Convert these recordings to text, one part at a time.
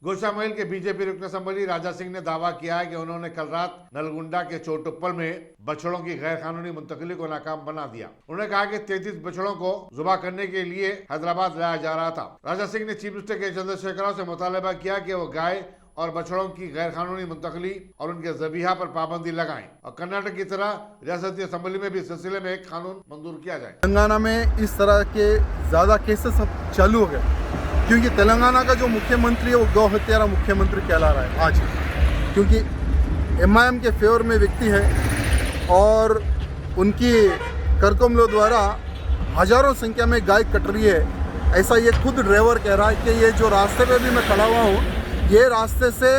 गोशामहल के बीजेपी रुकन असम्बली राजा सिंह ने दावा किया है कि उन्होंने कल रात नलगुंडा के चोटुप्पल में बछड़ों की गैर कानूनी मुंतकिली को नाकाम बना दिया। उन्होंने कहा कि 33 बछड़ों को जुबा करने के लिए हैदराबाद लाया जा रहा था। राजा सिंह ने चीफ मिनिस्टर के चंद्रशेखर राव से मुतालबा किया कि वो गाय और बछड़ों की गैर कानूनी मुंतकली और उनके ज़बीहा पर पाबंदी लगाएं और कर्नाटक की तरह रियासती असेंबली में भी इस सिलसिले में एक कानून मंजूर किया जाए। तेलंगाना में इस तरह के ज़्यादा केसेस अब चालू हो गए, क्योंकि तेलंगाना का जो मुख्यमंत्री है वो गौ हत्यारा मुख्यमंत्री कहला रहा है आज, क्योंकि MIM के फेवर में व्यक्ति है और उनकी करकमलों द्वारा हजारों संख्या में गाय कट रही है। ऐसा ये खुद ड्राइवर कह रहा है कि ये जो रास्ते पे भी मैं खड़ा हुआ हूँ, ये रास्ते से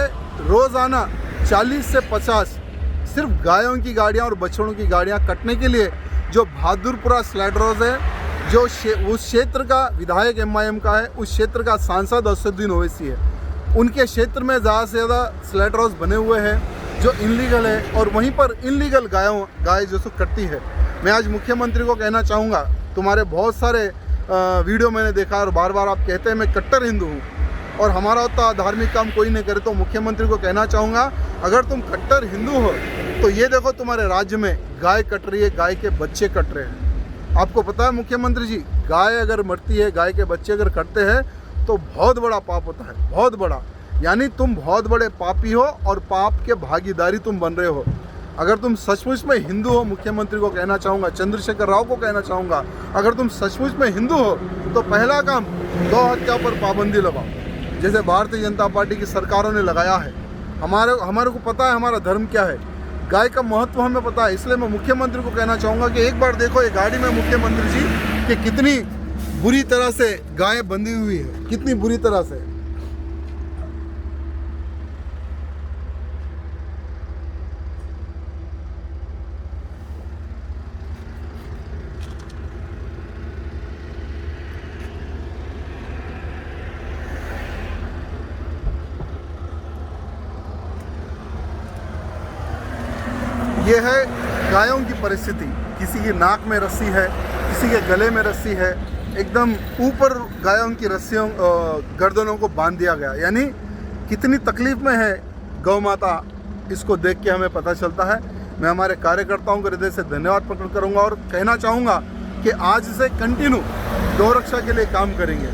रोज़ाना 40 से 50 सिर्फ गायों की गाड़ियाँ और बछड़ों की गाड़ियाँ कटने के लिए जो बहादुरपुरा स्लैड रोज है, जो उस क्षेत्र का विधायक MIM का है, उस क्षेत्र का सांसद असदुद्दीन ओवैसी है, उनके क्षेत्र में ज़्यादा से ज़्यादा स्लैड रोज बने हुए हैं जो इनलीगल है और वहीं पर इनलीगल गाय जो सो कटती है। मैं आज मुख्यमंत्री को कहना चाहूँगा, तुम्हारे बहुत सारे वीडियो मैंने देखा और बार बार आप कहते हैं मैं कट्टर हिंदू हूँ और हमारा उतना धार्मिक काम कोई नहीं करे, तो मुख्यमंत्री को कहना चाहूँगा अगर तुम कट्टर हिंदू हो तो ये देखो तुम्हारे राज्य में गाय कट रही है, गाय के बच्चे कट रहे हैं। आपको पता है मुख्यमंत्री जी, गाय अगर मरती है, गाय के बच्चे अगर कटते हैं तो बहुत बड़ा पाप होता है, बहुत बड़ा। यानी तुम बहुत बड़े पापी हो और पाप के भागीदारी तुम बन रहे हो। अगर तुम सचमुच में हिंदू हो, मुख्यमंत्री को कहना चाहूँगा, चंद्रशेखर राव को कहना चाहूँगा, अगर तुम सचमुच में हिंदू हो तो पहला काम गौ हत्या पर पाबंदी लगाओ, जैसे भारतीय जनता पार्टी की सरकारों ने लगाया है। हमारे को पता है हमारा धर्म क्या है, गाय का महत्व हमें पता है। इसलिए मैं मुख्यमंत्री को कहना चाहूँगा कि एक बार देखो ये गाड़ी में मुख्यमंत्री जी कि कितनी बुरी तरह से गाय बंधी हुई है, कितनी बुरी तरह से। ये है गायों की परिस्थिति, किसी की नाक में रस्सी है, किसी के गले में रस्सी है, एकदम ऊपर गायों की रस्सियों गर्दनों को बांध दिया गया। यानी कितनी तकलीफ में है गौ माता, इसको देख के हमें पता चलता है। मैं हमारे कार्यकर्ताओं को हृदय से धन्यवाद प्रकट करूंगा और कहना चाहूँगा कि आज से कंटिन्यू गौ रक्षा के लिए काम करेंगे।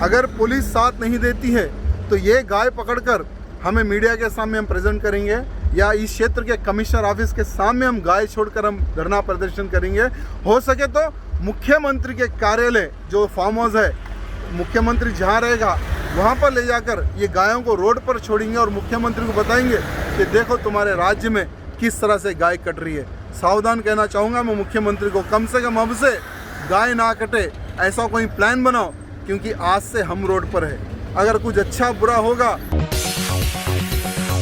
अगर पुलिस साथ नहीं देती है तो ये गाय पकड़कर हमें मीडिया के सामने हम प्रेजेंट करेंगे या इस क्षेत्र के कमिश्नर ऑफिस के सामने हम गाय छोड़कर हम धरना प्रदर्शन करेंगे। हो सके तो मुख्यमंत्री के कार्यालय जो फार्म हाउस है, मुख्यमंत्री जहाँ रहेगा वहाँ पर ले जाकर ये गायों को रोड पर छोड़ेंगे और मुख्यमंत्री को बताएंगे कि देखो तुम्हारे राज्य में किस तरह से गाय कट रही है। सावधान कहना चाहूँगा मैं मुख्यमंत्री को, कम से कम अब से गाय ना कटे ऐसा कोई प्लान बनाओ, क्योंकि आज से हम रोड पर है। अगर कुछ अच्छा बुरा होगा